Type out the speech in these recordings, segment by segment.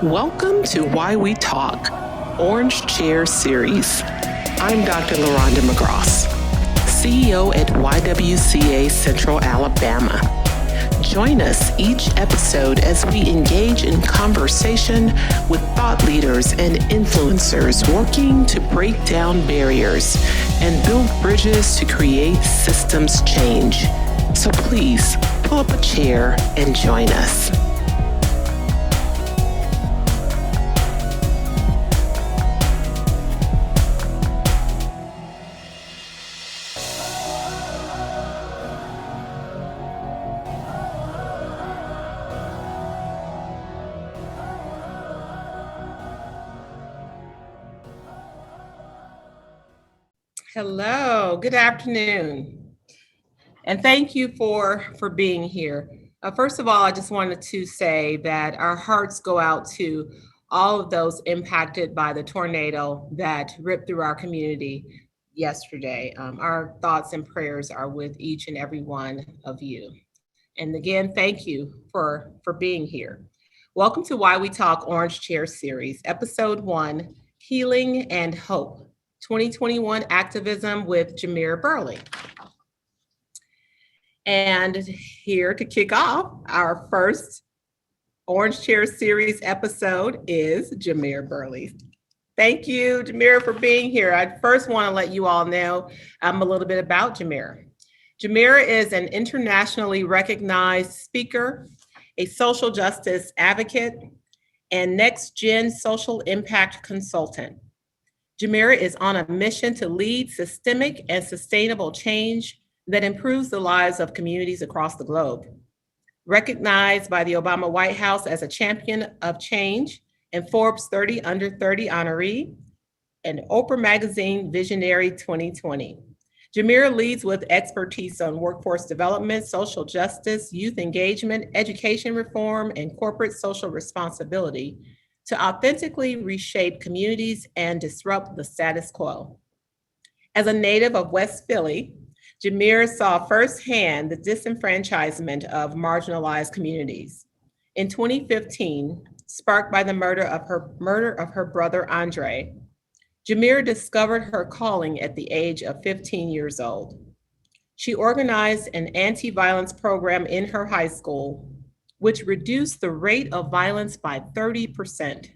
Welcome to Why We Talk, Orange Chair Series. I'm Dr. LaRhonda Magras, CEO at YWCA Central Alabama. Join us each episode as we engage in conversation with thought leaders and influencers working to break down barriers and build bridges to create systems change. So please pull up a chair and join us. Hello, good afternoon, and thank you for being here. First of all, I just wanted to say that our hearts go out to all of those impacted by the tornado that ripped through our community yesterday. Our thoughts and prayers are with each and every one of you. And again, thank you for being here. Welcome to Why We Talk Orange Chair Series, Episode 1, Healing and Hope. 2021 Activism with Jamira Burley. And here to kick off our first Orange Chair Series episode is Jamira Burley. Thank you, Jamira, for being here. I first want to let you all know a little bit about Jamira. Jamira is an internationally recognized speaker, a social justice advocate, and next-gen social impact consultant. Jamira is on a mission to lead systemic and sustainable change that improves the lives of communities across the globe. Recognized by the Obama White House as a champion of change and Forbes 30 Under 30 honoree and Oprah Magazine Visionary 2020. Jamira leads with expertise on workforce development, social justice, youth engagement, education reform, and corporate social responsibility to authentically reshape communities and disrupt the status quo. As a native of West Philly, Jamira saw firsthand the disenfranchisement of marginalized communities. In 2015, sparked by the murder of her brother Andre, Jamira discovered her calling at the age of 15 years old. She organized an anti-violence program in her high school, which reduced the rate of violence by 30%.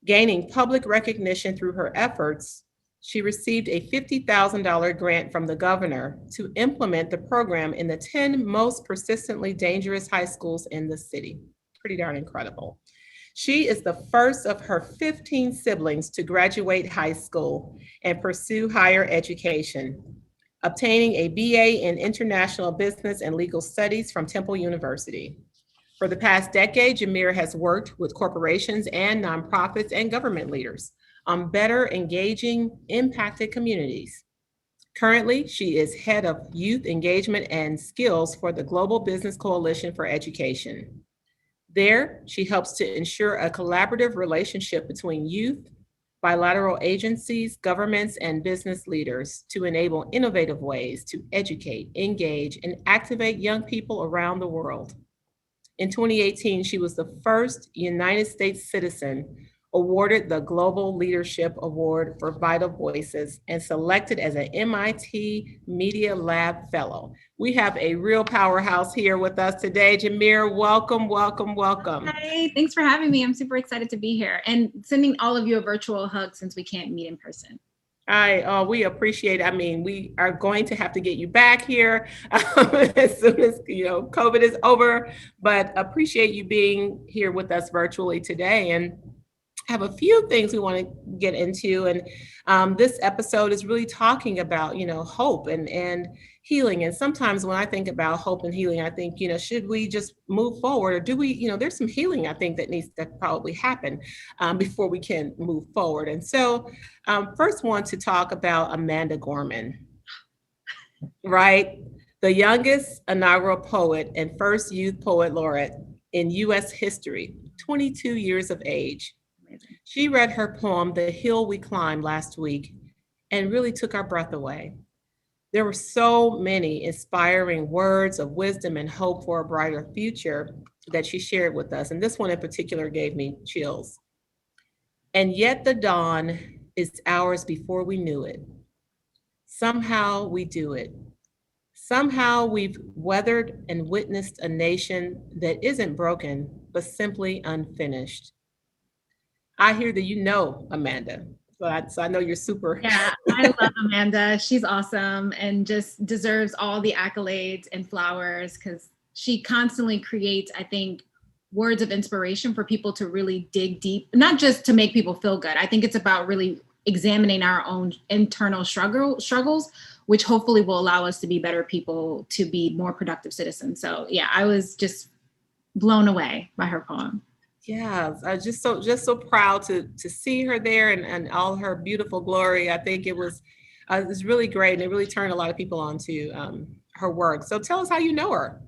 Gaining public recognition through her efforts, she received a $50,000 grant from the governor to implement the program in the 10 most persistently dangerous high schools in the city. Pretty darn incredible. She is the first of her 15 siblings to graduate high school and pursue higher education, obtaining a BA in International Business and Legal Studies from Temple University. For the past decade, Jamira has worked with corporations and nonprofits and government leaders on better engaging impacted communities. Currently, she is head of youth engagement and skills for the Global Business Coalition for Education. There, she helps to ensure a collaborative relationship between youth, bilateral agencies, governments, and business leaders to enable innovative ways to educate, engage, and activate young people around the world. In 2018, she was the first United States citizen awarded the Global Leadership Award for Vital Voices and selected as an MIT Media Lab Fellow. We have a real powerhouse here with us today. Jamira, welcome, welcome, welcome. Hi, thanks for having me. I'm super excited to be here and sending all of you a virtual hug since we can't meet in person. We appreciate it. I mean, we are going to have to get you back here as soon as COVID is over, but appreciate you being here with us virtually today and have a few things we want to get into. And this episode is really talking about, hope and healing. And sometimes when I think about hope and healing, I think, should we just move forward or do we, there's some healing I think that needs to probably happen before we can move forward. And so first want to talk about Amanda Gorman, right? The youngest inaugural poet and first youth poet laureate in US history, 22 years of age. She read her poem, The Hill We Climbed, last week and really took our breath away. There were so many inspiring words of wisdom and hope for a brighter future. that she shared with us. And this one in particular gave me chills. And yet the dawn is ours before we knew it. Somehow we do it. Somehow we've weathered and witnessed a nation that isn't broken, but simply unfinished. I hear that you know Amanda. So I know you're super. Yeah, I love Amanda. She's awesome and just deserves all the accolades and flowers because she constantly creates, I think, words of inspiration for people to really dig deep, not just to make people feel good. I think it's about really examining our own internal struggles, which hopefully will allow us to be better people, to be more productive citizens. So yeah, I was just blown away by her poem. Yeah, I was just so proud to see her there and all her beautiful glory. I think it was really great, and it really turned a lot of people onto her work. So tell us how you know her.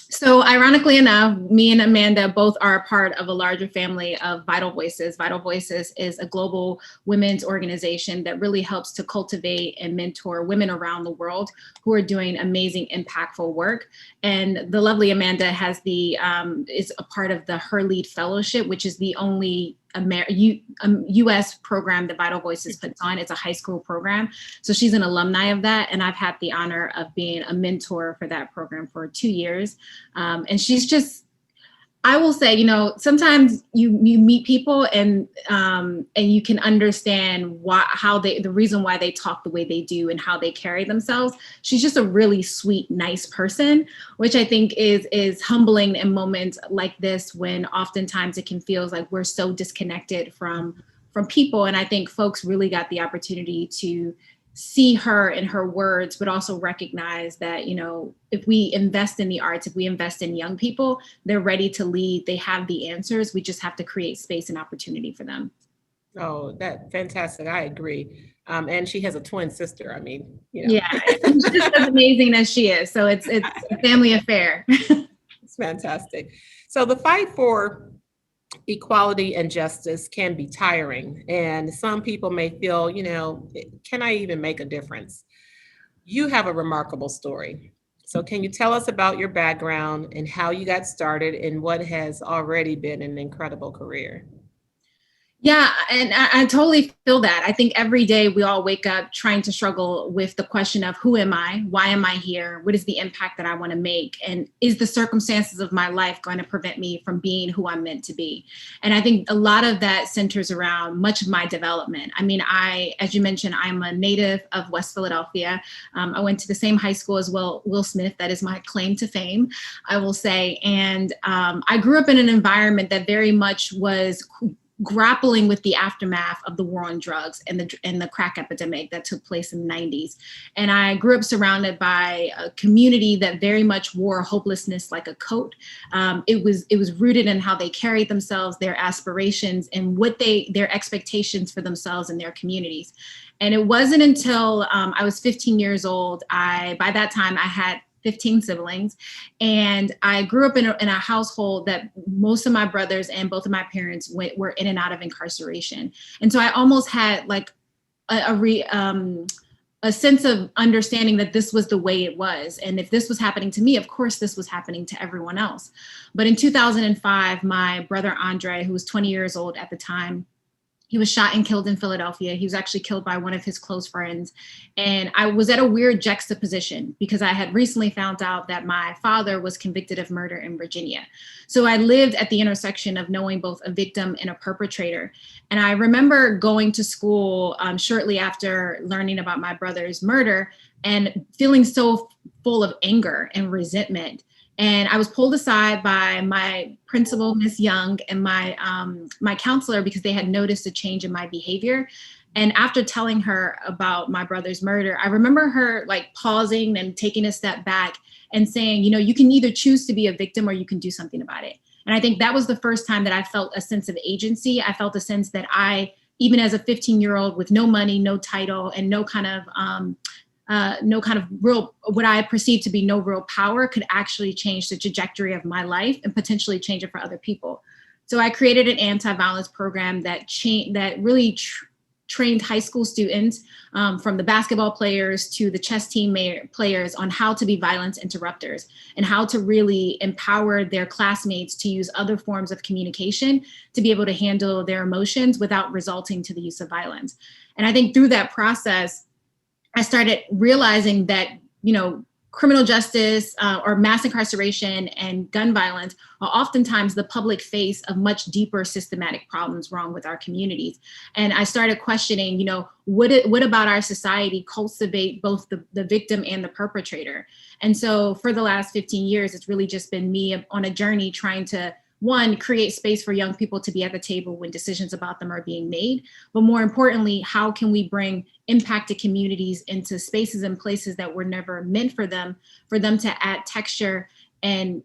So ironically enough, me and Amanda both are a part of a larger family of Vital Voices. Vital Voices is a global women's organization that really helps to cultivate and mentor women around the world who are doing amazing, impactful work. And the lovely Amanda has is a part of the Her Lead Fellowship, which is the only U.S. program that Vital Voices puts on. It's a high school program. So she's an alumni of that. And I've had the honor of being a mentor for that program for 2 years. And she's just, I will say, sometimes you meet people and you can understand the reason why they talk the way they do and how they carry themselves. She's just a really sweet, nice person, which I think is humbling in moments like this when oftentimes it can feel like we're so disconnected from people. And I think folks really got the opportunity to see her in her words, but also recognize that, if we invest in the arts, if we invest in young people, they're ready to lead. They have the answers. We just have to create space and opportunity for them. Oh, that's fantastic. I agree. And she has a twin sister. I mean, Yeah, she's just as amazing as she is. So it's a family affair. It's fantastic. So the fight for equality and justice can be tiring, and some people may feel, can I even make a difference? You have a remarkable story. So can you tell us about your background and how you got started in what has already been an incredible career? Yeah, and I totally feel that. I think every day we all wake up trying to struggle with the question of who am I? Why am I here? What is the impact that I want to make? And is the circumstances of my life going to prevent me from being who I'm meant to be? And I think a lot of that centers around much of my development. I mean, as you mentioned, I'm a native of West Philadelphia. I went to the same high school as Will Smith. That is my claim to fame, I will say. And I grew up in an environment that very much was grappling with the aftermath of the war on drugs and the crack epidemic that took place in the 90s. And I grew up surrounded by a community that very much wore hopelessness like a coat. It was rooted in how they carried themselves, their aspirations, and their expectations for themselves and their communities. And it wasn't until I was 15 years old, by that time I had 15 siblings. And I grew up in a household that most of my brothers and both of my parents were in and out of incarceration. And so I almost had like a sense of understanding that this was the way it was. And if this was happening to me, of course, this was happening to everyone else. But in 2005, my brother Andre, who was 20 years old at the time, he was shot and killed in Philadelphia. He was actually killed by one of his close friends. And I was at a weird juxtaposition because I had recently found out that my father was convicted of murder in Virginia. So I lived at the intersection of knowing both a victim and a perpetrator. And I remember going to school shortly after learning about my brother's murder and feeling so full of anger and resentment. And I was pulled aside by my principal, Miss Young, and my counselor because they had noticed a change in my behavior. And after telling her about my brother's murder, I remember her like pausing and taking a step back and saying, you can either choose to be a victim or you can do something about it. And I think that was the first time that I felt a sense of agency. I felt a sense that I, even as a 15-year-old with no money, no title, and no kind of real, what I perceived to be no real power, could actually change the trajectory of my life and potentially change it for other people. So I created an anti-violence program that really trained high school students, from the basketball players to the chess team players, on how to be violence interrupters and how to really empower their classmates to use other forms of communication to be able to handle their emotions without resulting to the use of violence. And I think through that process, I started realizing that, criminal justice or mass incarceration and gun violence are oftentimes the public face of much deeper systematic problems wrong with our communities. And I started questioning, what about our society cultivate both the victim and the perpetrator? And so for the last 15 years, it's really just been me on a journey trying to, one, create space for young people to be at the table when decisions about them are being made. But more importantly, how can we bring impacted communities into spaces and places that were never meant for them to add texture and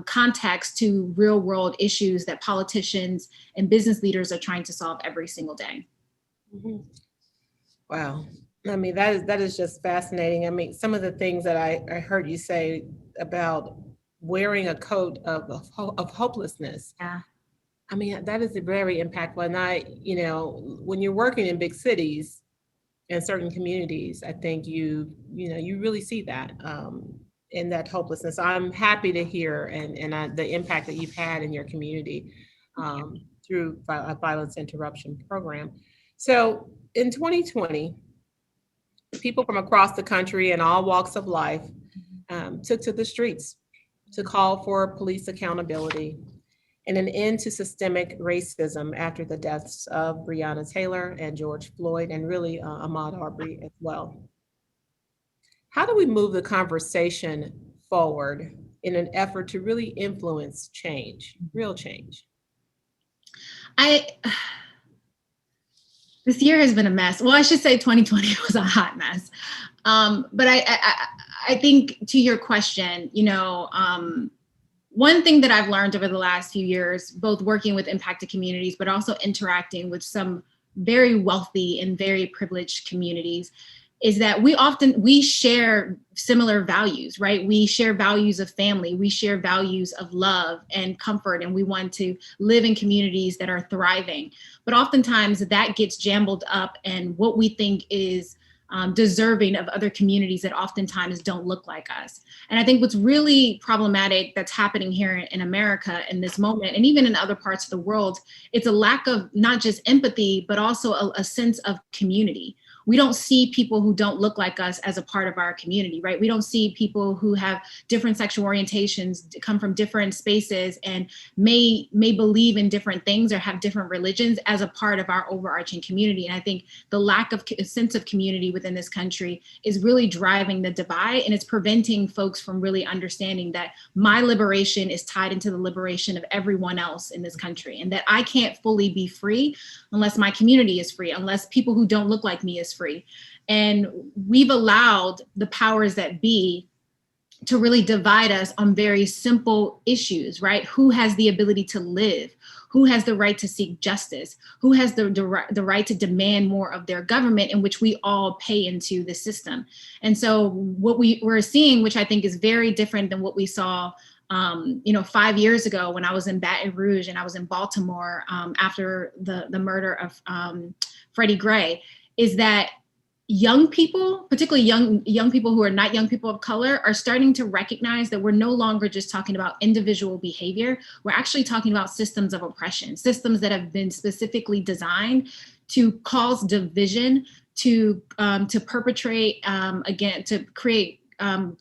context to real world issues that politicians and business leaders are trying to solve every single day. Mm-hmm. Wow. I mean, that is just fascinating. I mean, some of the things that I heard you say about wearing a coat of hopelessness. Yeah. I mean, that is very impactful. And when you're working in big cities and certain communities, I think you really see that in that hopelessness. I'm happy to hear and the impact that you've had in your community through a violence interruption program. So in 2020, people from across the country and all walks of life took to the streets to call for police accountability and an end to systemic racism after the deaths of Breonna Taylor and George Floyd, and really Ahmaud Arbery as well. How do we move the conversation forward in an effort to really influence change, real change? This year has been a mess. Well, I should say 2020 was a hot mess. But I think to your question, one thing that I've learned over the last few years, both working with impacted communities, but also interacting with some very wealthy and very privileged communities, is that we share similar values, right? We share values of family, we share values of love and comfort, and we want to live in communities that are thriving. But oftentimes that gets jumbled up and what we think is deserving of other communities that oftentimes don't look like us. And I think what's really problematic that's happening here in America in this moment, and even in other parts of the world, it's a lack of not just empathy, but also a sense of community. We don't see people who don't look like us as a part of our community, right? We don't see people who have different sexual orientations, come from different spaces, and may believe in different things or have different religions as a part of our overarching community. And I think the lack of a sense of community within this country is really driving the divide, and it's preventing folks from really understanding that my liberation is tied into the liberation of everyone else in this country, and that I can't fully be free unless my community is free, unless people who don't look like me is free. And we've allowed the powers that be to really divide us on very simple issues, right? Who has the ability to live? Who has the right to seek justice? Who has the right to demand more of their government, in which we all pay into the system? And so what we're seeing, which I think is very different than what we saw 5 years ago when I was in Baton Rouge and I was in Baltimore after the murder of Freddie Gray, is that young people, particularly young people who are not young people of color, are starting to recognize that we're no longer just talking about individual behavior. We're actually talking about systems of oppression, systems that have been specifically designed to cause division, to perpetrate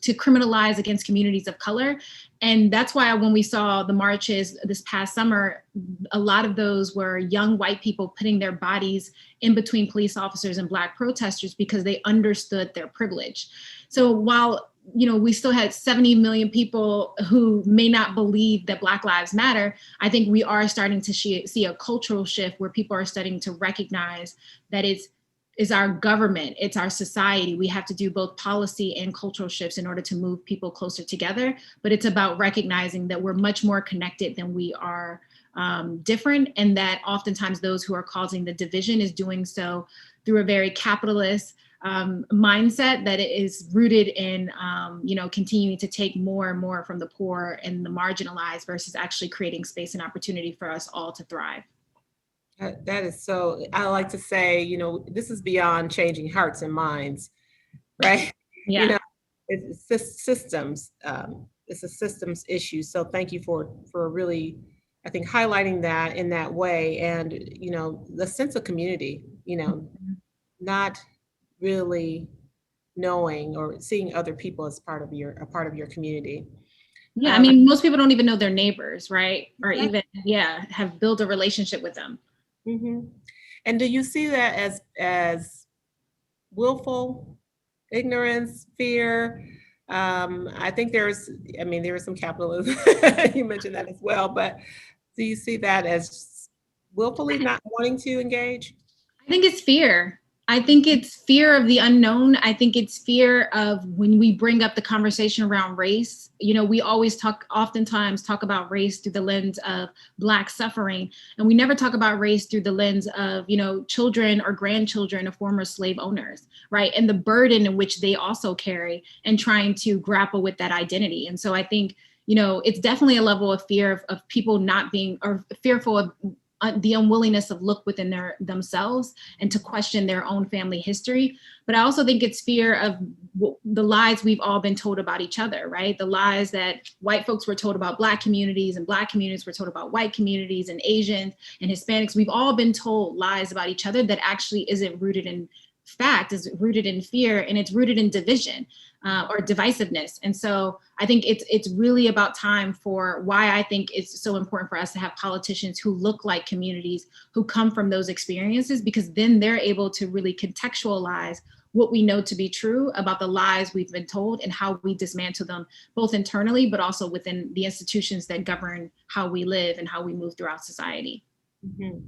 to criminalize against communities of color. And that's why when we saw the marches this past summer, a lot of those were young white people putting their bodies in between police officers and Black protesters because they understood their privilege. So while we still had 70 million people who may not believe that Black lives matter, I think we are starting to see a cultural shift where people are starting to recognize that it's our government, it's our society. We have to do both policy and cultural shifts in order to move people closer together. But it's about recognizing that we're much more connected than we are different, and that oftentimes those who are causing the division is doing so through a very capitalist mindset that is rooted in, continuing to take more and more from the poor and the marginalized versus actually creating space and opportunity for us all to thrive. That is so, I like to say, this is beyond changing hearts and minds, right? You Yeah. know, it's systems. It's a systems issue. So thank you for really, I think, highlighting that in that way, and the sense of community. Not really knowing or seeing other people as a part of your community. Yeah, I Um, mean, most people don't even know their neighbors, right? Or even, yeah, have built a relationship with them. mhm. And do you see that as willful ignorance, fear? I think there is some capitalism. You mentioned that as well, but do you see that as willfully not wanting to engage? I think it's fear. I think it's fear of the unknown. I think it's fear of when we bring up the conversation around race. We oftentimes talk about race through the lens of Black suffering, and we never talk about race through the lens of, children or grandchildren of former slave owners, right? And the burden in which they also carry and trying to grapple with that identity. And so I think, it's definitely a level of fear of people not being, or fearful of the unwillingness of look within themselves and to question their own family history. But I also think it's fear of the lies we've all been told about each other, right? The lies that white folks were told about Black communities, and Black communities were told about white communities, and Asians and Hispanics. We've all been told lies about each other that actually isn't rooted in fact, is rooted in fear, and it's rooted in division or divisiveness. And so I think it's really about time for why I think it's so important for us to have politicians who look like communities who come from those experiences, because then they're able to really contextualize what we know to be true about the lies we've been told and how we dismantle them, both internally, but also within the institutions that govern how we live and how we move throughout society. Mhm.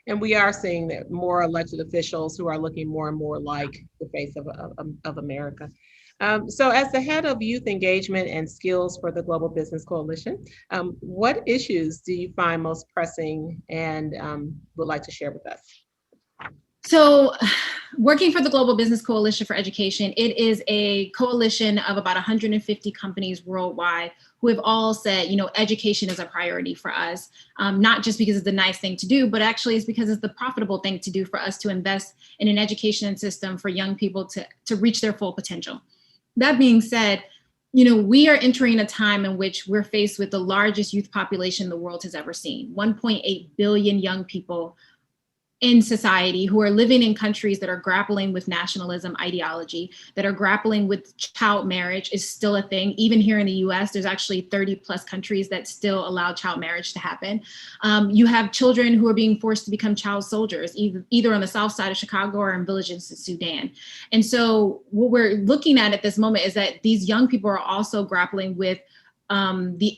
And we are seeing that more elected officials who are looking more and more like the face of America. So as the head of youth engagement and skills for the Global Business Coalition, what issues do you find most pressing and would like to share with us? So, working for the Global Business Coalition for Education, it is a coalition of about 150 companies worldwide who have all said, education is a priority for us, not just because it's a nice thing to do, but actually it's because it's the profitable thing to do for us to invest in an education system for young people to reach their full potential. That being said, we are entering a time in which we're faced with the largest youth population the world has ever seen, 1.8 billion young people in society who are living in countries that are grappling with nationalism ideology, that are grappling with child marriage is still a thing. Even here in the US, there's actually 30 plus countries that still allow child marriage to happen. You have children who are being forced to become child soldiers, either on the south side of Chicago or in villages in Sudan. And so what we're looking at this moment is that these young people are also grappling with the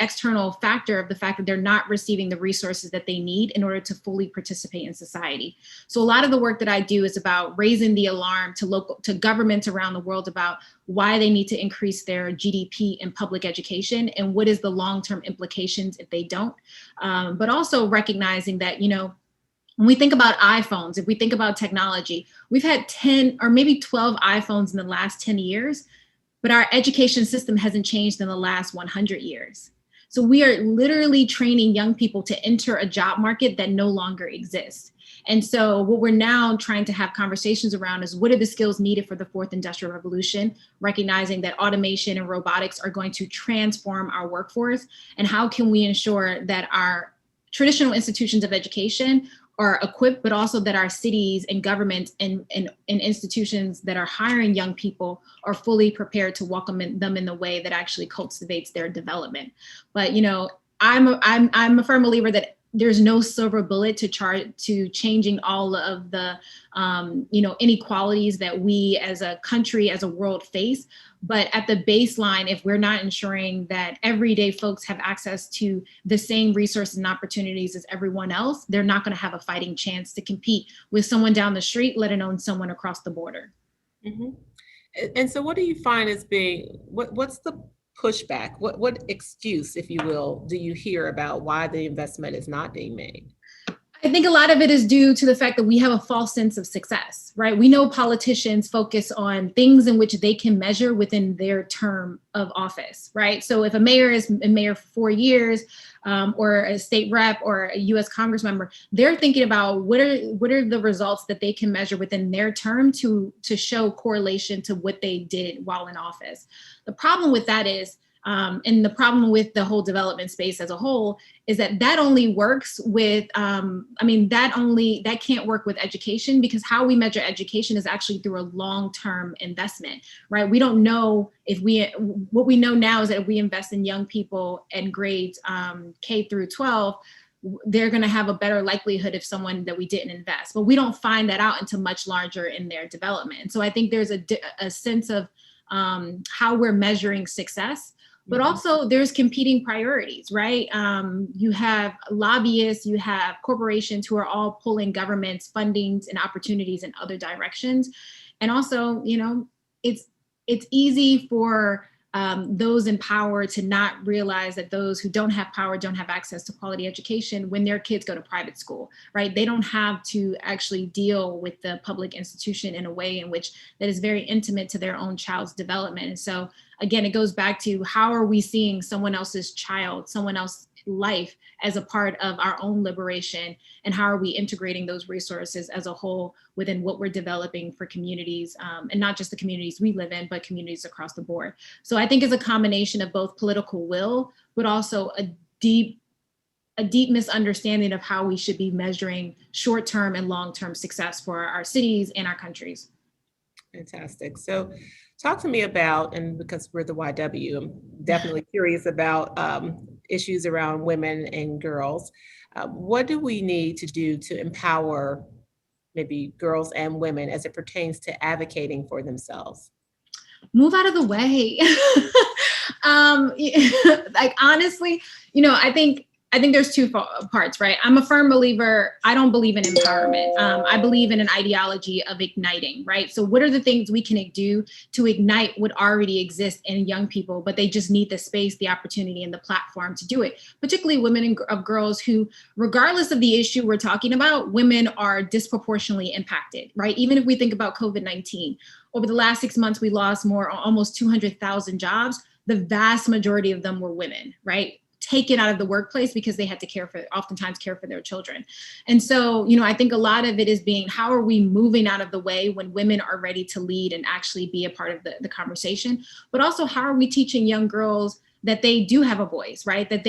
external factor of the fact that they're not receiving the resources that they need in order to fully participate in society. So a lot of the work that I do is about raising the alarm to governments around the world about why they need to increase their GDP in public education and what is the long-term implications if they don't. But also recognizing that, when we think about iPhones, if we think about technology, we've had 10 or maybe 12 iPhones in the last 10 years. But our education system hasn't changed in the last 100 years. So we are literally training young people to enter a job market that no longer exists. And so what we're now trying to have conversations around is what are the skills needed for the fourth industrial revolution, recognizing that automation and robotics are going to transform our workforce, and how can we ensure that our traditional institutions of education are equipped, but also that our cities and governments and institutions that are hiring young people are fully prepared to welcome them in the way that actually cultivates their development. But I'm a firm believer that there's no silver bullet to changing all of the inequalities that we as a country, as a world face. But at the baseline, if we're not ensuring that everyday folks have access to the same resources and opportunities as everyone else, they're not going to have a fighting chance to compete with someone down the street, let alone someone across the border. Mm-hmm. And so what do you find as being, what's the pushback? What excuse, if you will, do you hear about why the investment is not being made? I think a lot of it is due to the fact that we have a false sense of success, right? We know politicians focus on things in which they can measure within their term of office, right? So if a mayor is a mayor for 4 years, or a state rep or a U.S. Congress member, they're thinking about what are the results that they can measure within their term to show correlation to what they did while in office. The problem with that is, and the problem with the whole development space as a whole is that only works with, that can't work with education, because how we measure education is actually through a long-term investment, right? We don't know what we know now is that if we invest in young people in grades K through 12, they're going to have a better likelihood of someone that we didn't invest. But we don't find that out until much larger in their development. And so I think there's a sense of how we're measuring success. But also there's competing priorities, right? You have lobbyists, you have corporations who are all pulling government's fundings and opportunities in other directions. And also, it's easy for those in power to not realize that those who don't have power don't have access to quality education when their kids go to private school, right? They don't have to actually deal with the public institution in a way in which that is very intimate to their own child's development. And so again, it goes back to how are we seeing someone else's child, someone else's life as a part of our own liberation, and how are we integrating those resources as a whole within what we're developing for communities, and not just the communities we live in, but communities across the board. So I think it's a combination of both political will, but also a deep misunderstanding of how we should be measuring short-term and long-term success for our cities and our countries. Fantastic. So talk to me about, and because we're the YW, I'm definitely curious about issues around women and girls. What do we need to do to empower maybe girls and women as it pertains to advocating for themselves? Move out of the way. Like, honestly, I think there's two parts, right? I'm a firm believer. I don't believe in empowerment. I believe in an ideology of igniting, right? So what are the things we can do to ignite what already exists in young people, but they just need the space, the opportunity, and the platform to do it, particularly women and girls who, regardless of the issue we're talking about, women are disproportionately impacted, right? Even if we think about COVID-19, over the last 6 months, we lost almost 200,000 jobs. The vast majority of them were women, right? Taken out of the workplace because they had to oftentimes care for their children. And so, I think a lot of it is how are we moving out of the way when women are ready to lead and actually be a part of the conversation? But also, how are we teaching young girls that they do have a voice, right? That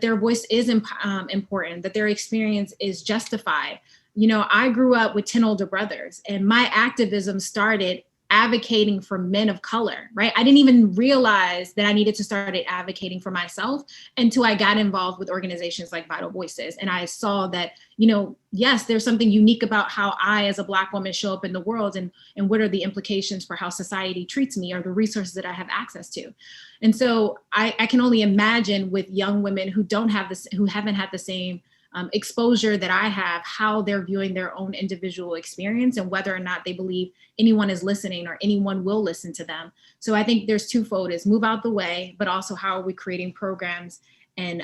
their voice is important, that their experience is justified. I grew up with 10 older brothers, and my activism started advocating for men of color, right? I didn't even realize that I needed to start advocating for myself until I got involved with organizations like Vital Voices. And I saw that, yes, there's something unique about how I, as a Black woman, show up in the world, and what are the implications for how society treats me or the resources that I have access to. And so I can only imagine with young women who haven't had the same exposure that I have, how they're viewing their own individual experience and whether or not they believe anyone is listening or anyone will listen to them. So I think there's twofold: is move out the way, but also how are we creating programs and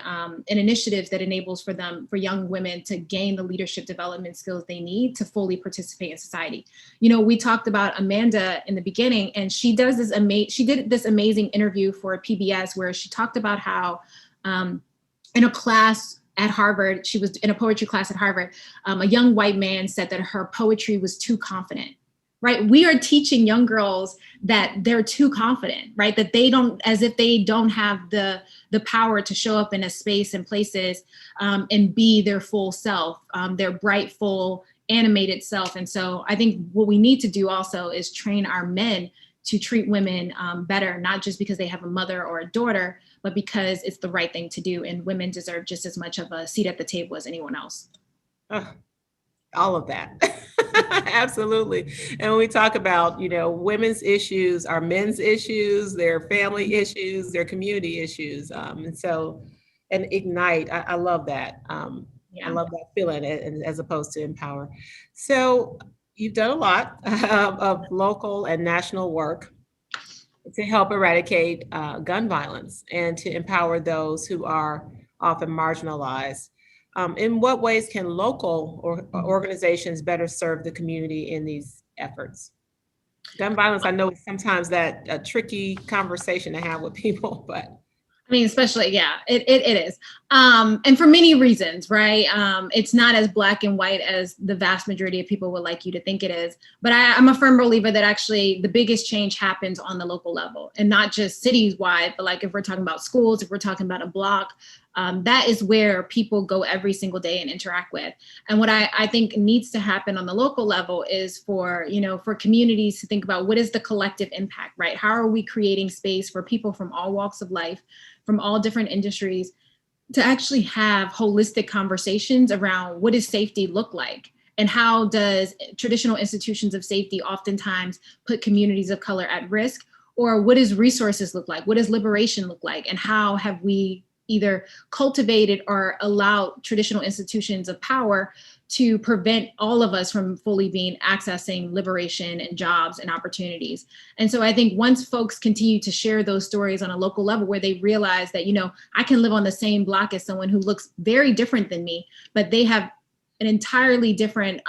initiatives that enables for young women to gain the leadership development skills they need to fully participate in society. We talked about Amanda in the beginning, and she did this amazing interview for PBS where she talked about how in a class at Harvard, she was in a poetry class at Harvard, a young white man said that her poetry was too confident, right? We are teaching young girls that they're too confident, right? That they don't, as if they don't have the power to show up in a space and places and be their full self, their bright, full, animated self. And so I think what we need to do also is train our men to treat women better, not just because they have a mother or a daughter, but because it's the right thing to do. And women deserve just as much of a seat at the table as anyone else. All of that. Absolutely. And when we talk about, women's issues are men's issues, their family issues, their community issues. And ignite, I love that. I love that feeling as opposed to empower. So you've done a lot of local and national work to help eradicate gun violence and to empower those who are often marginalized. In what ways can local or organizations better serve the community in these efforts? Gun violence, I know is sometimes that a tricky conversation to have with people, but I mean, especially, yeah, it is. And for many reasons, right? It's not as black and white as the vast majority of people would like you to think it is. But I'm a firm believer that actually the biggest change happens on the local level and not just cities wide, but like if we're talking about schools, if we're talking about a block, that is where people go every single day and interact with. And what I think needs to happen on the local level is for communities to think about what is the collective impact, right? How are we creating space for people from all walks of life, from all different industries, to actually have holistic conversations around what does safety look like? And how does traditional institutions of safety oftentimes put communities of color at risk? Or what does resources look like? What does liberation look like? And how have we either cultivated or allowed traditional institutions of power to prevent all of us from fully accessing liberation and jobs and opportunities? And so I think once folks continue to share those stories on a local level where they realize that, I can live on the same block as someone who looks very different than me, but they have an entirely different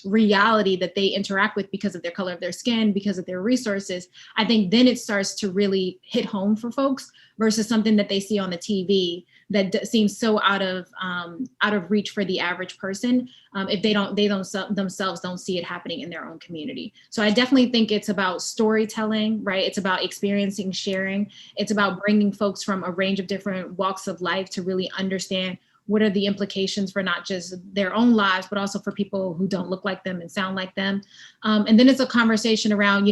reality that they interact with because of their color of their skin, because of their resources, I think then it starts to really hit home for folks versus something that they see on the TV that seems so out of reach for the average person if they themselves don't see it happening in their own community. So I definitely think it's about storytelling, right? It's about experiencing, sharing. It's about bringing folks from a range of different walks of life to really understand what are the implications for not just their own lives, but also for people who don't look like them and sound like them. And then it's a conversation around,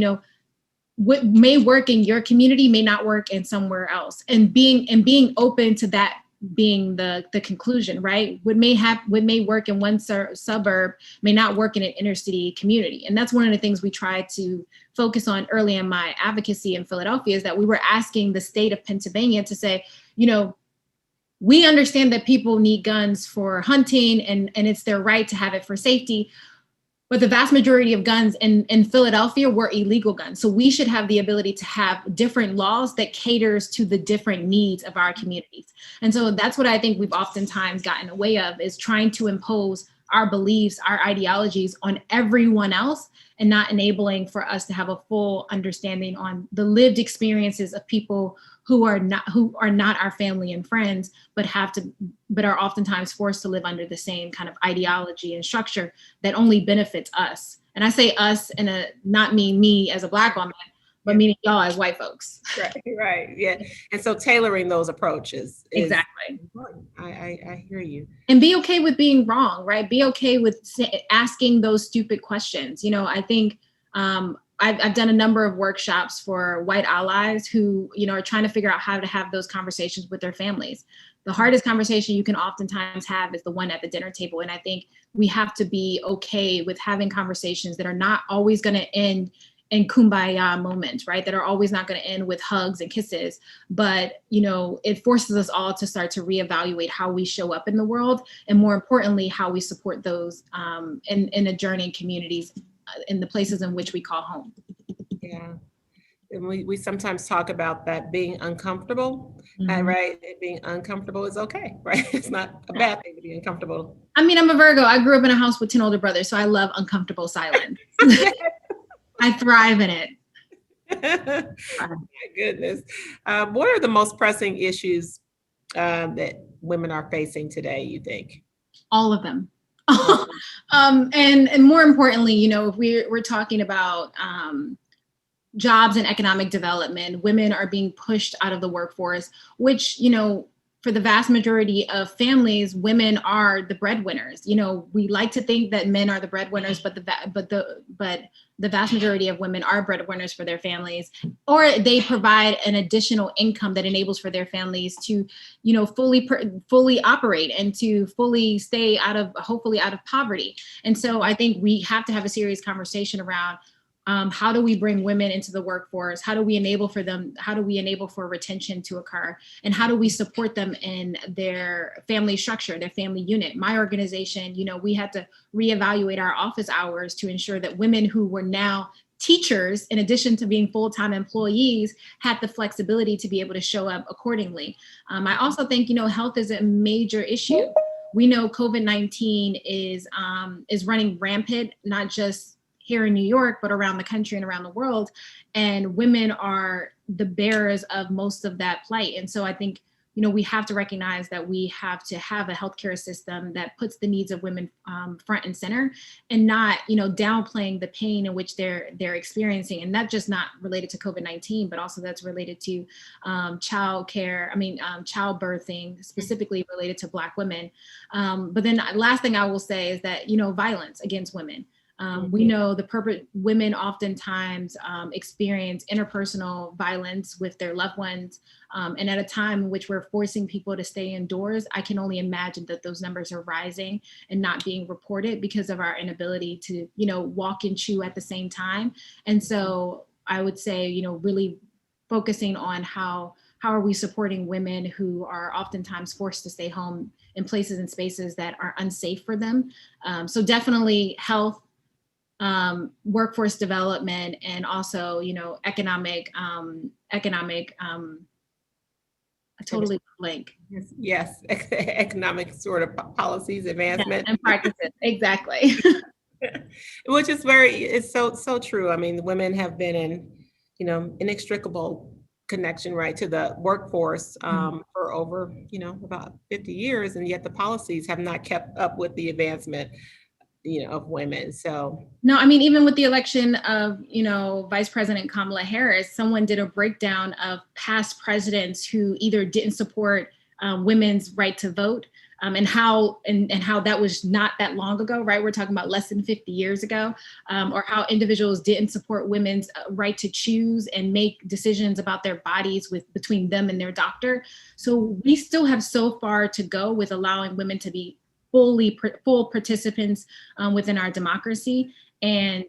what may work in your community may not work in somewhere else, and being open to that being the conclusion, right? What may work in one suburb may not work in an inner city community. And that's one of the things we tried to focus on early in my advocacy in Philadelphia, is that we were asking the state of Pennsylvania to say, we understand that people need guns for hunting and it's their right to have it for safety, but the vast majority of guns in Philadelphia were illegal guns. So we should have the ability to have different laws that caters to the different needs of our communities. And so that's what I think we've oftentimes gotten in the way of, is trying to impose our beliefs, our ideologies on everyone else, and not enabling for us to have a full understanding on the lived experiences of people who are not our family and friends, but are oftentimes forced to live under the same kind of ideology and structure that only benefits us. And I say us in a not mean me as a Black woman, but meaning y'all as white folks. Right, yeah. And so tailoring those approaches is exactly important. I hear you. And be okay with being wrong, right? Be okay with asking those stupid questions. I think I've done a number of workshops for white allies who, are trying to figure out how to have those conversations with their families. The hardest conversation you can oftentimes have is the one at the dinner table. And I think we have to be okay with having conversations that are not always going to end in kumbaya moments, right? That are always not going to end with hugs and kisses. But, it forces us all to start to reevaluate how we show up in the world. And more importantly, how we support those in adjourning communities in the places in which we call home. Yeah. And we sometimes talk about that being uncomfortable, right? Being uncomfortable is okay, right? It's not a bad thing to be uncomfortable. I mean, I'm a Virgo. I grew up in a house with 10 older brothers, so I love uncomfortable silence. I thrive in it. My goodness. What are the most pressing issues that women are facing today, you think? All of them. And more importantly, if we're talking about jobs and economic development, women are being pushed out of the workforce, which, for the vast majority of families, women are the breadwinners. We like to think that men are the breadwinners, but the vast majority of women are breadwinners for their families, or they provide an additional income that enables for their families to, fully operate and to fully stay hopefully out of poverty. And so I think we have to have a serious conversation around how do we bring women into the workforce? How do we enable for them? How do we enable for retention to occur? And how do we support them in their family structure, their family unit? My organization, we had to reevaluate our office hours to ensure that women who were now teachers, in addition to being full-time employees, had the flexibility to be able to show up accordingly. I also think, health is a major issue. we know COVID-19 is running rampant, not just here in New York, but around the country and around the world. And women are the bearers of most of that plight. And so I think, we have to recognize that we have to have a healthcare system that puts the needs of women front and center, and not, downplaying the pain in which they're experiencing, and not related to COVID-19, but also that's related to childbirthing, specifically related to Black women. But then last thing I will say is that, violence against women. We know women oftentimes experience interpersonal violence with their loved ones. And at a time in which we're forcing people to stay indoors, I can only imagine that those numbers are rising and not being reported because of our inability to, walk and chew at the same time. And so I would say, really focusing on how are we supporting women who are oftentimes forced to stay home in places and spaces that are unsafe for them. So definitely health, workforce development, and also, economic, I totally blank. Yes. Economic sort of policies, advancement. Yeah, and practices, exactly. Which is it's so true. I mean, women have been in, inextricable connection, right, to the workforce for over, about 50 years, and yet the policies have not kept up with the advancement of women. So no, I mean, even with the election of, Vice President Kamala Harris, someone did a breakdown of past presidents who either didn't support women's right to vote, and how that was not that long ago, right? We're talking about less than 50 years ago, or how individuals didn't support women's right to choose and make decisions about their bodies between them and their doctor. So we still have so far to go with allowing women to be full participants within our democracy. And,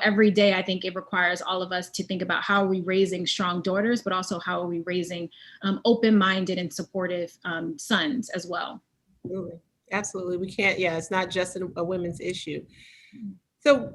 every day I think it requires all of us to think about how are we raising strong daughters, but also how are we raising open-minded and supportive sons as well. Absolutely. We can't, it's not just a women's issue. So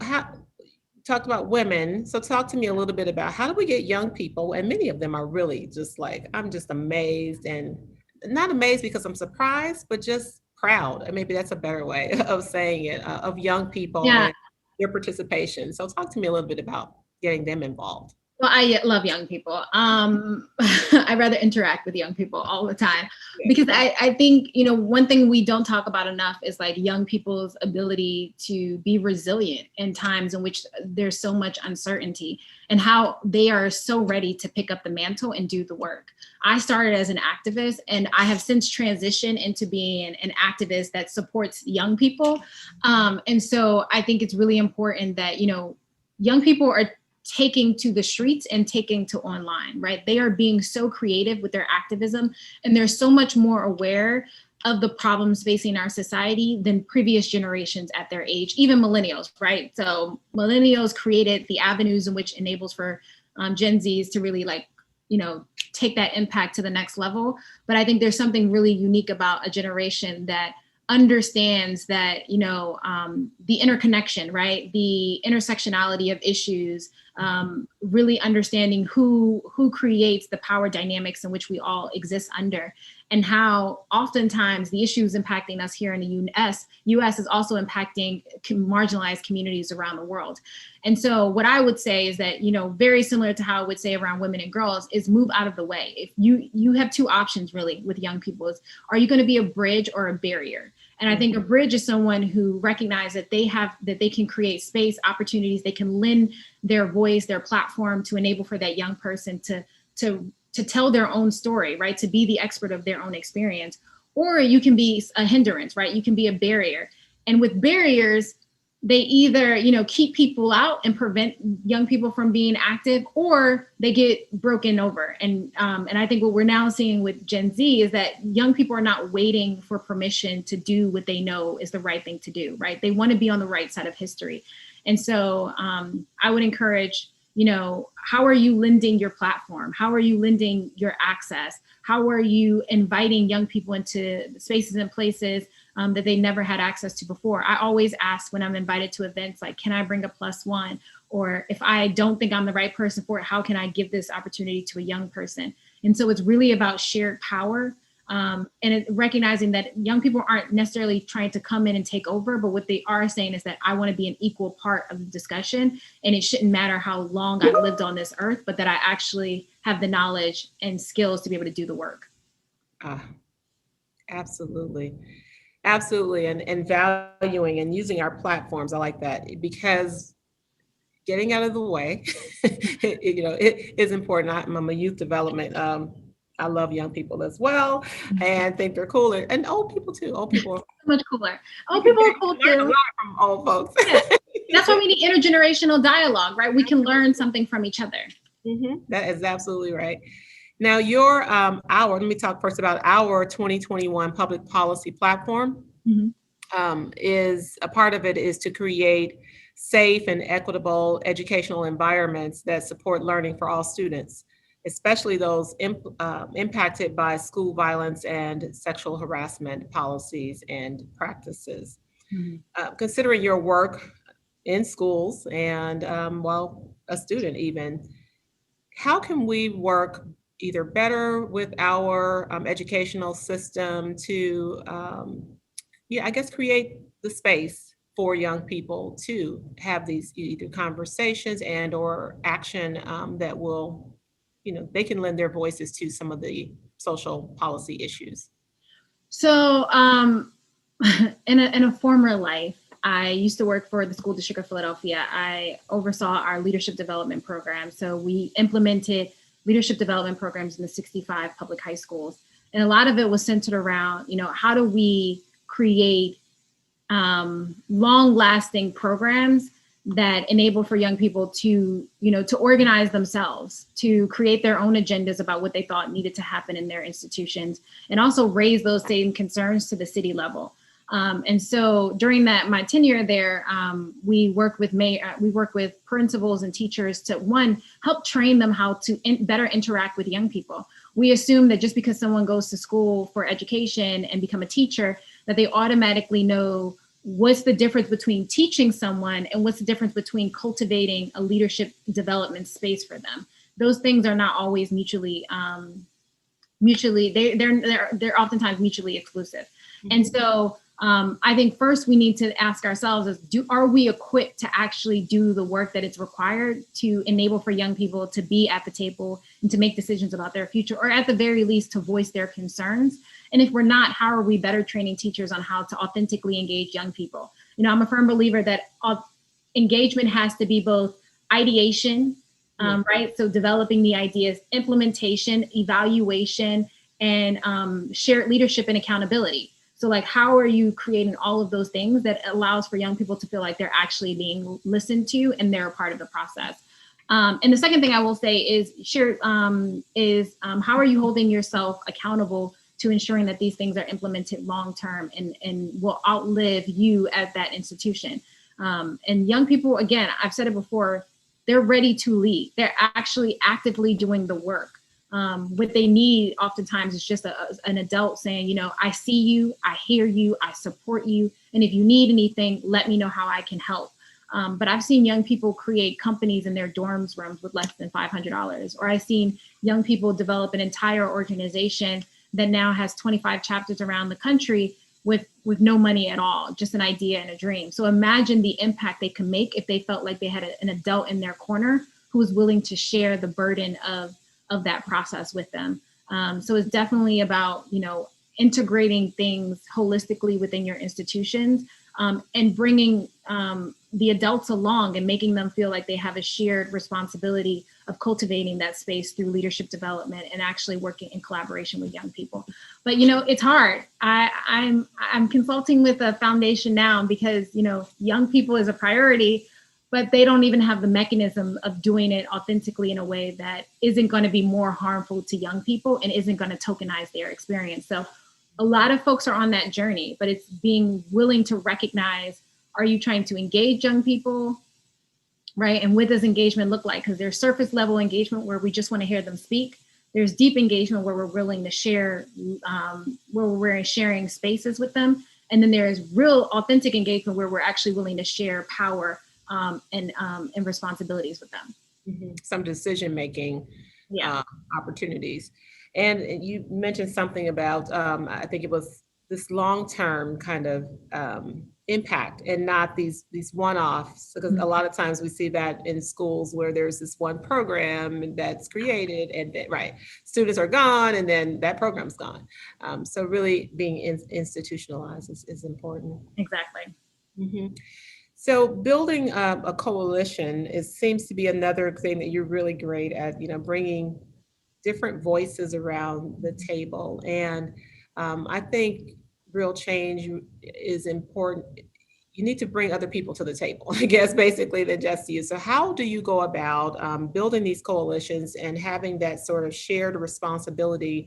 talked about women. So talk to me a little bit about how do we get young people, and many of them are really just like, I'm just amazed, and not amazed because I'm surprised, but just proud. And maybe that's a better way of saying it, of young people and their participation. So talk to me a little bit about getting them involved. Well, I love young people. I rather interact with young people all the time, because I think, one thing we don't talk about enough is like young people's ability to be resilient in times in which there's so much uncertainty, and how they are so ready to pick up the mantle and do the work. I started as an activist, and I have since transitioned into being an activist that supports young people. And so I think it's really important that, young people are taking to the streets and taking to online, right? They are being so creative with their activism, and they're so much more aware of the problems facing our society than previous generations at their age, even millennials, right? So millennials created the avenues in which enables for Gen Zs to really take that impact to the next level. But I think there's something really unique about a generation that understands that, the interconnection, right? The intersectionality of issues, really understanding who creates the power dynamics in which we all exist under, and how oftentimes the issues impacting us here in the US is also impacting marginalized communities around the world. And so what I would say is that, very similar to how I would say around women and girls, is move out of the way. If you have two options really with young people, is are you going to be a bridge or a barrier? And I think a bridge is someone who recognizes that they can create space, opportunities, they can lend their voice, their platform to enable for that young person to tell their own story, right? To be the expert of their own experience. Or you can be a hindrance, right? You can be a barrier. And with barriers, they either, keep people out and prevent young people from being active, or they get broken over. And I think what we're now seeing with Gen Z is that young people are not waiting for permission to do what they know is the right thing to do, right? They want to be on the right side of history. And so I would encourage, how are you lending your platform? How are you lending your access? How are you inviting young people into spaces and places that they never had access to before? I always ask when I'm invited to events, like, can I bring a +1? Or if I don't think I'm the right person for it, how can I give this opportunity to a young person? And so it's really about shared power, Recognizing that young people aren't necessarily trying to come in and take over, but what they are saying is that I want to be an equal part of the discussion, and it shouldn't matter how long I've lived on this earth, but that I actually have the knowledge and skills to be able to do the work. Absolutely. Absolutely. And valuing and using our platforms. I like that, because getting out of the way, it is important. I'm a youth development. I love young people as well, and think they're cooler, and old people too. Old people are so much cooler. Old people are cool learn a too. lot from old folks. Yeah. That's why we need intergenerational dialogue, right? We can learn something from each other. That is absolutely right. Now, let me talk first about our 2021 public policy platform. Is a part of it is to create safe and equitable educational environments that support learning for all students, especially those impacted by school violence and sexual harassment policies and practices. Considering your work in schools and a student even, how can we work either better with our educational system to, create the space for young people to have these either conversations and or action that will, they can lend their voices to some of the social policy issues. So in a former life, I used to work for the School District of Philadelphia. I oversaw our leadership development program. So we implemented leadership development programs in the 65 public high schools. And a lot of it was centered around, how do we create long-lasting programs that enable for young people to, to organize themselves, to create their own agendas about what they thought needed to happen in their institutions, and also raise those same concerns to the city level. And so during my tenure there, we worked with principals and teachers to, one, help train them how to better interact with young people. We assume that just because someone goes to school for education and become a teacher, that they automatically know what's the difference between teaching someone and what's the difference between cultivating a leadership development space for them. Those things are not always they're oftentimes mutually exclusive. And so I think first we need to ask ourselves are we equipped to actually do the work that it's required to enable for young people to be at the table and to make decisions about their future, or at the very least to voice their concerns? And if we're not, how are we better training teachers on how to authentically engage young people? I'm a firm believer that engagement has to be both ideation, right? So developing the ideas, implementation, evaluation, and shared leadership and accountability. So how are you creating all of those things that allows for young people to feel like they're actually being listened to and they're a part of the process? And the second thing I will say is how are you holding yourself accountable to ensuring that these things are implemented long-term and will outlive you at that institution? And young people, again, I've said it before, they're ready to lead. They're actually actively doing the work. What they need oftentimes is just an adult saying, I see you, I hear you, I support you. And if you need anything, let me know how I can help. But I've seen young people create companies in their dorms rooms with less than $500. Or I've seen young people develop an entire organization that now has 25 chapters around the country with no money at all, just an idea and a dream. So imagine the impact they can make if they felt like they had an adult in their corner who was willing to share the burden of that process with them. So it's definitely about, integrating things holistically within your institutions, and bringing the adults along and making them feel like they have a shared responsibility of cultivating that space through leadership development and actually working in collaboration with young people. But, it's hard. I'm consulting with a foundation now because, young people is a priority, but they don't even have the mechanism of doing it authentically in a way that isn't going to be more harmful to young people and isn't going to tokenize their experience. So a lot of folks are on that journey, but it's being willing to recognize, are you trying to engage young people, right? And what does engagement look like? Because there's surface level engagement where we just want to hear them speak. There's deep engagement where we're willing to share, where we're sharing spaces with them. And then there's real authentic engagement where we're actually willing to share power and responsibilities with them. Some decision-making opportunities. And you mentioned something about, I think it was this long-term kind of impact and not these one-offs. Because a lot of times we see that in schools where there's this one program that's created and right, students are gone and then that program's gone. So really being institutionalized is important. Exactly. Mhm. So building a coalition seems to be another thing that you're really great at, bringing different voices around the table. And I think real change is important. You need to bring other people to the table, I guess, basically, than just you. So how do you go about building these coalitions and having that sort of shared responsibility,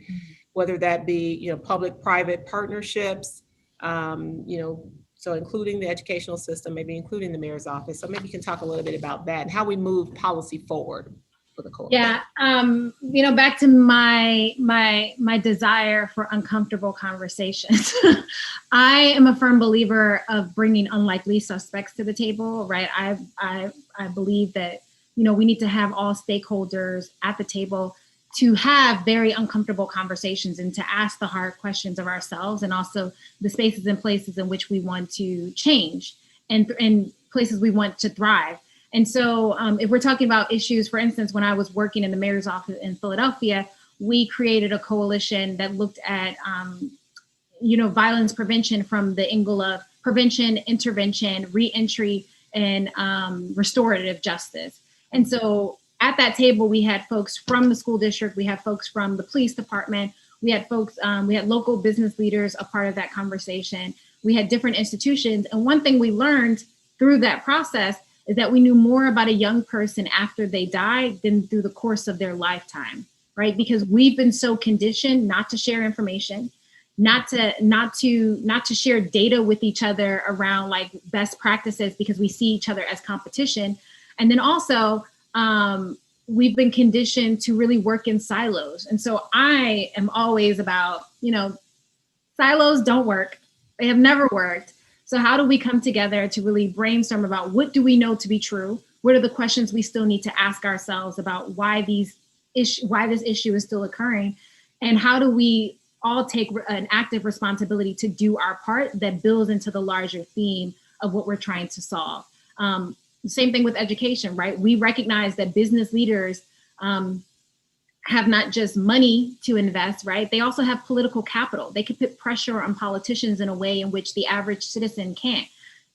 whether that be, public-private partnerships, so including the educational system, maybe including the mayor's office. So maybe you can talk a little bit about that and how we move policy forward for the coalition. Yeah, back to my desire for uncomfortable conversations. I am a firm believer of bringing unlikely suspects to the table, right? I believe that we need to have all stakeholders at the table to have very uncomfortable conversations and to ask the hard questions of ourselves, and also the spaces and places in which we want to change and places we want to thrive. And so if we're talking about issues, for instance, when I was working in the mayor's office in Philadelphia, we created a coalition that looked at, violence prevention from the angle of prevention, intervention, reentry, and restorative justice. And so at that table, we had folks from the school district, we had folks from the police department, we had folks, we had local business leaders a part of that conversation. We had different institutions. And one thing we learned through that process is that we knew more about a young person after they died than through the course of their lifetime, right? Because we've been so conditioned not to share information, not to share data with each other around like best practices because we see each other as competition. And then also, we've been conditioned to really work in silos. And so I am always about, silos don't work. They have never worked. So how do we come together to really brainstorm about what do we know to be true? What are the questions we still need to ask ourselves about why this issue is still occurring? And how do we all take an active responsibility to do our part that builds into the larger theme of what we're trying to solve? Same thing with education, right? We recognize that business leaders have not just money to invest, right? They also have political capital. They can put pressure on politicians in a way in which the average citizen can't.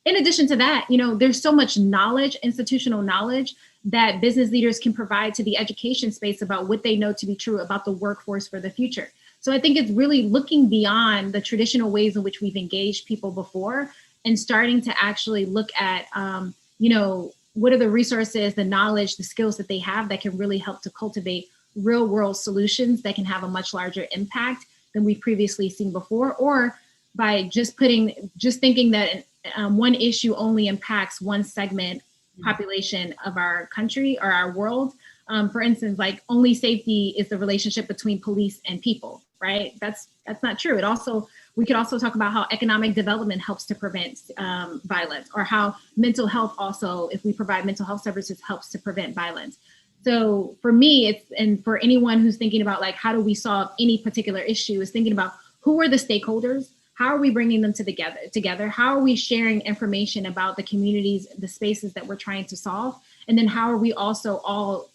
In addition to that, there's so much knowledge, institutional knowledge, that business leaders can provide to the education space about what they know to be true about the workforce for the future. So I think it's really looking beyond the traditional ways in which we've engaged people before and starting to actually look at, what are the resources, the knowledge, the skills that they have that can really help to cultivate real world solutions that can have a much larger impact than we've previously seen before, or by just thinking that one issue only impacts one segment population of our country or our world. For instance, like only safety is the relationship between police and people, right? That's not true. We could also talk about how economic development helps to prevent violence, or how mental health also, if we provide mental health services, helps to prevent violence. So for me, and for anyone who's thinking about like, how do we solve any particular issue, is thinking about who are the stakeholders? How are we bringing them together? How are we sharing information about the communities, the spaces that we're trying to solve? And then how are we also all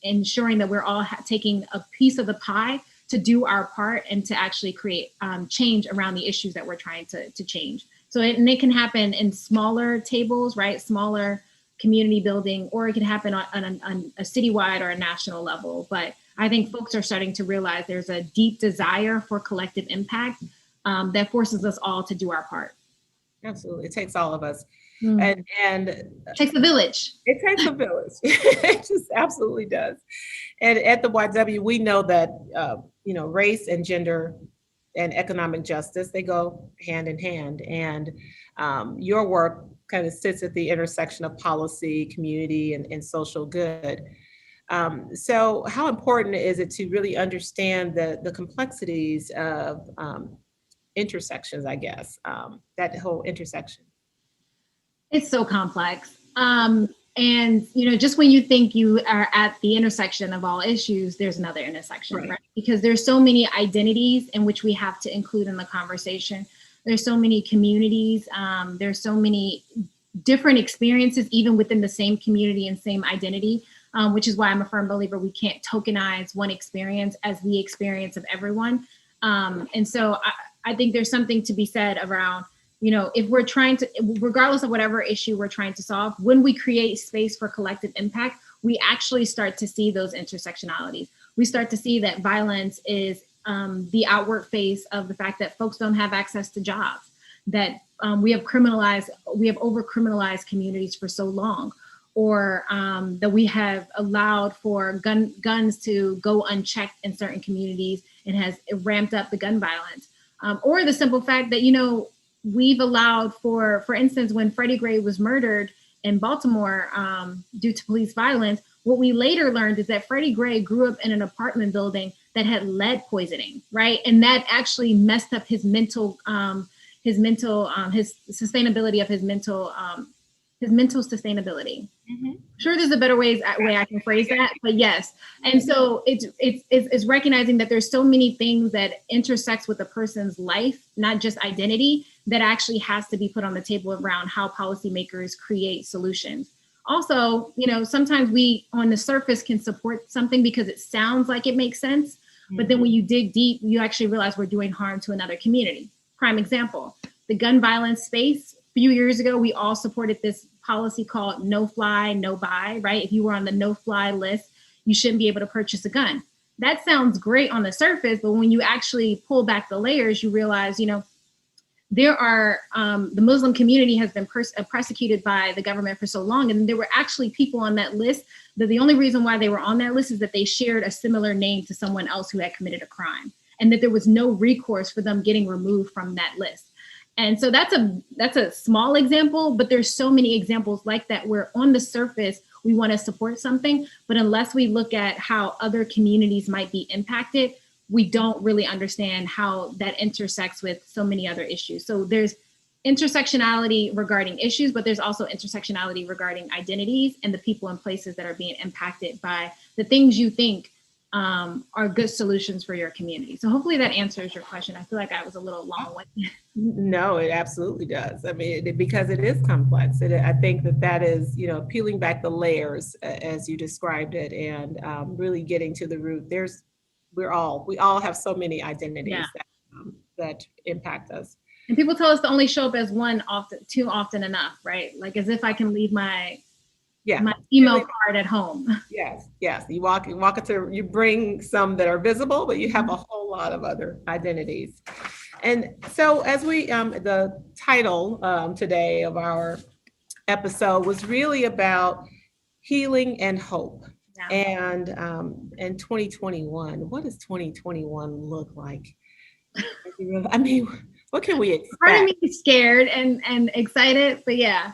ensuring that we're all taking a piece of the pie to do our part and to actually create change around the issues that we're trying to change. So it can happen in smaller tables, right? Smaller community building, or it can happen on a citywide or a national level. But I think folks are starting to realize there's a deep desire for collective impact that forces us all to do our part. Absolutely. It takes all of us. And it takes a village. It takes a village. It just absolutely does. And at the YW, we know that, race and gender and economic justice, they go hand in hand. And your work kind of sits at the intersection of policy, community, and social good. So how important is it to really understand the complexities of intersections, I guess, that whole intersection? It's so complex. And, just when you think you are at the intersection of all issues, there's another intersection, right? Because there's so many identities in which we have to include in the conversation. There's so many communities. There's so many different experiences, even within the same community and same identity, which is why I'm a firm believer we can't tokenize one experience as the experience of everyone. And so I think there's something to be said around, if we're trying to, regardless of whatever issue we're trying to solve, when we create space for collective impact, we actually start to see those intersectionalities. We start to see that violence is the outward face of the fact that folks don't have access to jobs, that we have over criminalized communities for so long, or that we have allowed for guns to go unchecked in certain communities and has ramped up the gun violence, or the simple fact that, we've allowed for instance, when Freddie Gray was murdered in Baltimore due to police violence, what we later learned is that Freddie Gray grew up in an apartment building that had lead poisoning, right? And that actually messed up his sustainability of his mental sustainability. Mm-hmm. Sure, there's a better way I can phrase that, but yes. And so it's recognizing that there's so many things that intersects with a person's life, not just identity, that actually has to be put on the table around how policymakers create solutions. Also, sometimes we on the surface can support something because it sounds like it makes sense, mm-hmm. but then when you dig deep, you actually realize we're doing harm to another community. Prime example, the gun violence space. A few years ago, we all supported this policy called no fly, no buy, right? If you were on the no fly list, you shouldn't be able to purchase a gun. That sounds great on the surface, but when you actually pull back the layers, you realize, there are, the Muslim community has been persecuted by the government for so long. And there were actually people on that list that the only reason why they were on that list is that they shared a similar name to someone else who had committed a crime, and that there was no recourse for them getting removed from that list. And so that's a small example, but there's so many examples like that where on the surface, we want to support something, but unless we look at how other communities might be impacted, we don't really understand how that intersects with so many other issues. So there's intersectionality regarding issues, but there's also intersectionality regarding identities and the people and places that are being impacted by the things you think are good solutions for your community. So hopefully that answers your question. I feel like I was a little long-winded. No, it absolutely does. I mean, because it is complex. I think that is, peeling back the layers as you described it, and really getting to the root. We all have so many identities that impact us. And people tell us to only show up as one too often enough, right? Like as if I can leave my email card at home. Yes. You bring some that are visible, but you have a whole lot of other identities. And so as the title today of our episode was really about healing and hope. Yeah. And in 2021, what does 2021 look like? I mean, what can we expect? Part of me is scared and excited, but yeah.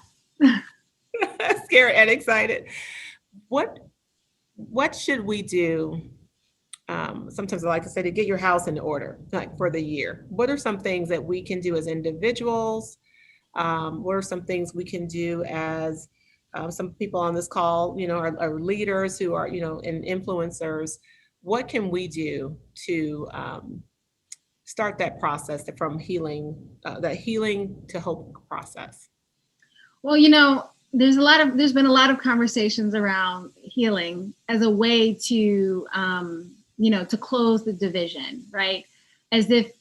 Scared and excited. What should we do? Sometimes I like to say to get your house in order, like for the year. What are some things that we can do as individuals? What are some things we can do as some people on this call, are leaders who are, and influencers? What can we do to start that process from healing, that healing to hope process? Well, there's been a lot of conversations around healing as a way to, to close the division, right? As if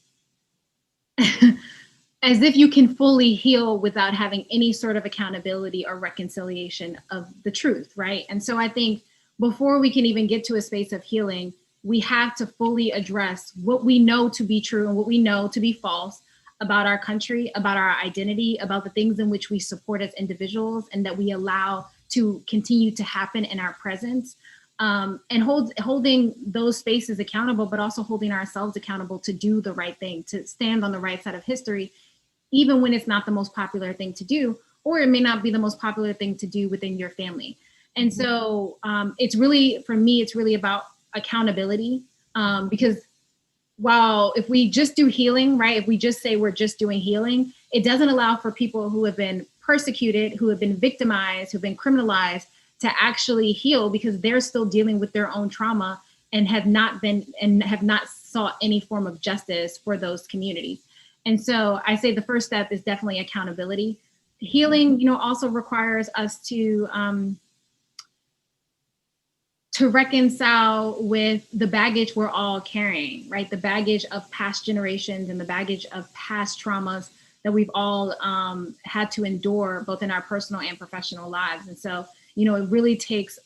you can fully heal without having any sort of accountability or reconciliation of the truth, right? And so I think before we can even get to a space of healing, we have to fully address what we know to be true and what we know to be false about our country, about our identity, about the things in which we support as individuals and that we allow to continue to happen in our presence, and holding those spaces accountable, but also holding ourselves accountable to do the right thing, to stand on the right side of history, even when it's not the most popular thing to do, or it may not be the most popular thing to do within your family. And so it's really, for me, it's really about accountability, because while if we just do healing, right, if we just say we're just doing healing, it doesn't allow for people who have been persecuted, who have been victimized, who've been criminalized, to actually heal, because they're still dealing with their own trauma and have not sought any form of justice for those communities. And so I say the first step is definitely accountability. Healing, also requires us to reconcile with the baggage we're all carrying, right? The baggage of past generations and the baggage of past traumas that we've all had to endure, both in our personal and professional lives. And so, it really takes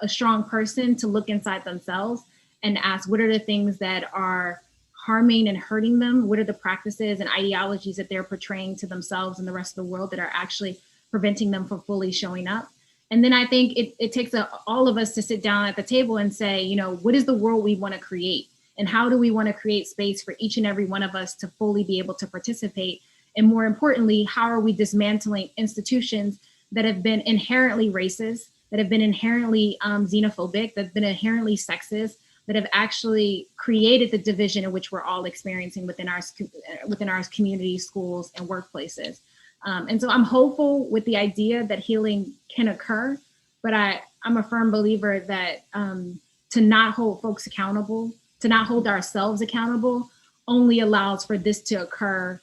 a strong person to look inside themselves and ask, what are the things that are harming and hurting them? What are the practices and ideologies that they're portraying to themselves and the rest of the world that are actually preventing them from fully showing up? And then I think it takes all of us to sit down at the table and say, what is the world we want to create? And how do we want to create space for each and every one of us to fully be able to participate? And more importantly, how are we dismantling institutions that have been inherently racist, that have been inherently xenophobic, that have been inherently sexist, that have actually created the division in which we're all experiencing within our communities, schools, and workplaces? And so I'm hopeful with the idea that healing can occur, but I'm a firm believer that to not hold folks accountable, to not hold ourselves accountable, only allows for this to occur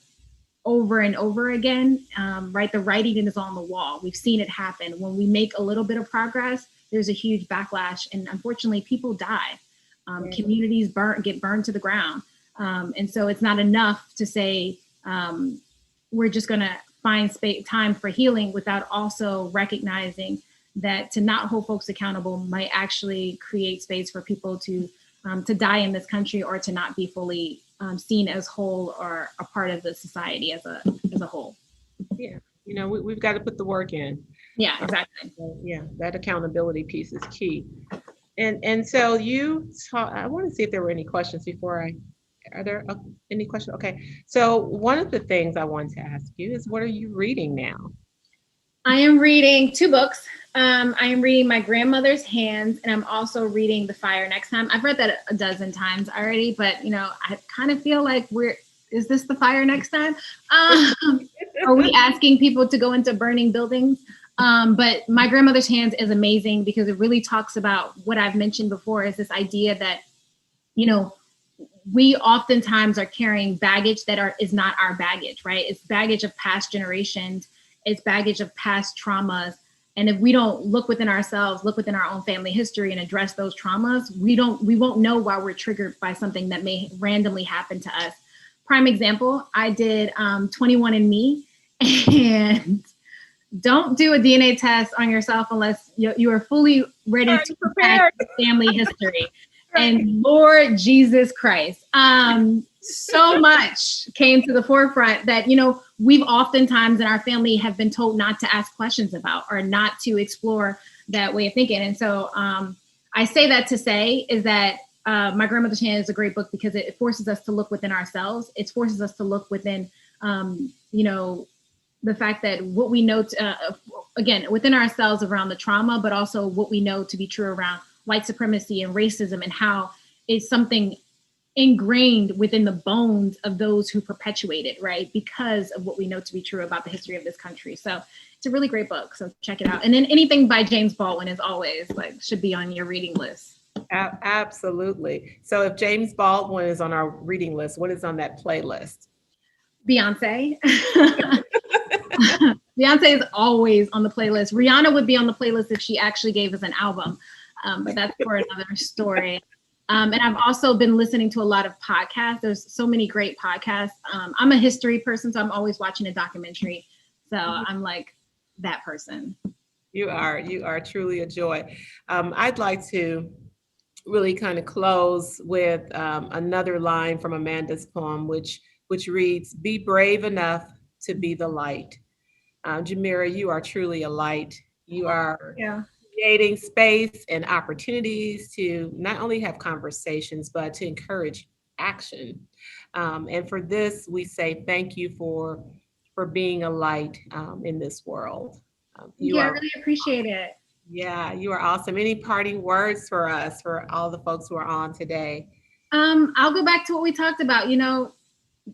over and over again, right? The writing is on the wall. We've seen it happen. When we make a little bit of progress, there's a huge backlash, and unfortunately, people die. Communities get burned to the ground. And so it's not enough to say we're just going to find time for healing without also recognizing that to not hold folks accountable might actually create space for people to die in this country, or to not be fully seen as whole or a part of the society as a whole. Yeah, we've got to put the work in. Yeah, exactly. Yeah, that accountability piece is key. And so I want to see if there were any questions are there any questions? Okay, so one of the things I wanted to ask you is, what are you reading now? I am reading 2 books. I am reading My Grandmother's Hands, and I'm also reading The Fire Next Time. I've read that a dozen times already, but I kind of feel like is this the fire next time? Are we asking people to go into burning buildings? But My Grandmother's Hands is amazing because it really talks about what I've mentioned before, is this idea that, we oftentimes are carrying baggage that is not our baggage, right? It's baggage of past generations. It's baggage of past traumas. And if we don't look within ourselves, look within our own family history and address those traumas, we won't know why we're triggered by something that may randomly happen to us. Prime example, I did 21andMe, and don't do a DNA test on yourself unless you are fully ready to prepare family history. And Lord Jesus Christ, so much came to the forefront that, we've oftentimes in our family have been told not to ask questions about, or not to explore that way of thinking. And so I say that to say is that My Grandmother's Hand is a great book because it forces us to look within ourselves. It forces us to look within, the fact that what we know, again, within ourselves around the trauma, but also what we know to be true around white supremacy and racism, and how it's something ingrained within the bones of those who perpetuate it, right? Because of what we know to be true about the history of this country. So it's a really great book. So check it out. And then anything by James Baldwin is always should be on your reading list. Absolutely. So if James Baldwin is on our reading list, what is on that playlist? Beyonce. Beyonce is always on the playlist. Rihanna would be on the playlist if she actually gave us an album. But that's for another story. And I've also been listening to a lot of podcasts. There's so many great podcasts. I'm a history person, so I'm always watching a documentary. So I'm like that person. You are truly a joy. I'd like to really kind of close with another line from Amanda's poem, which reads, "Be brave enough to be the light." Jamira, you are truly a light. You are creating space and opportunities to not only have conversations, but to encourage action. And for this, we say thank you for being a light in this world. I really appreciate it. Yeah, you are awesome. Any parting words for us, for all the folks who are on today? I'll go back to what we talked about.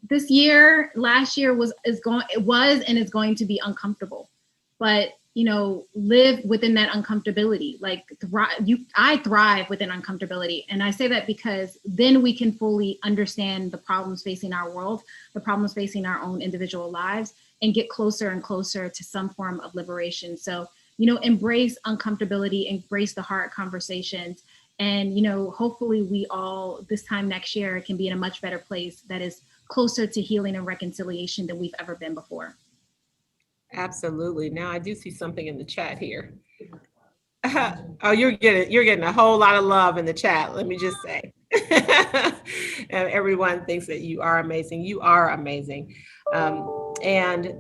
this year, last year is going to be uncomfortable, but live within that uncomfortability. Like I thrive within uncomfortability, and I say that because then we can fully understand the problems facing our world, the problems facing our own individual lives, and get closer and closer to some form of liberation. So embrace uncomfortability, embrace the hard conversations, and hopefully we all this time next year can be in a much better place that is closer to healing and reconciliation than we've ever been before. Absolutely. Now I do see something in the chat here. Oh, you're getting a whole lot of love in the chat. Let me just say, and everyone thinks that you are amazing. You are amazing. And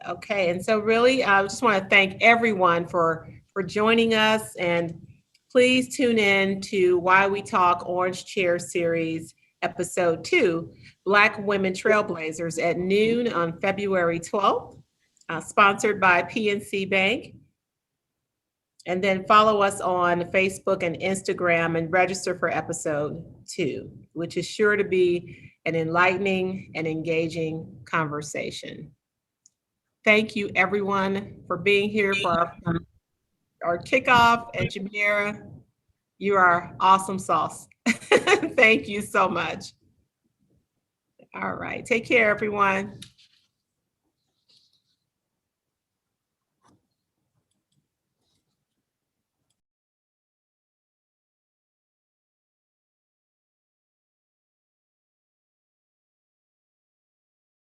okay, and so really, I just want to thank everyone for joining us, and please tune in to Why We Talk Orange Chair Series Episode 2, Black Women Trailblazers at noon on February 12th, sponsored by PNC Bank. And then follow us on Facebook and Instagram and register for Episode 2, which is sure to be an enlightening and engaging conversation. Thank you, everyone, for being here for our kickoff. And Jamira, you are awesome sauce. Thank you so much. All right. Take care, everyone.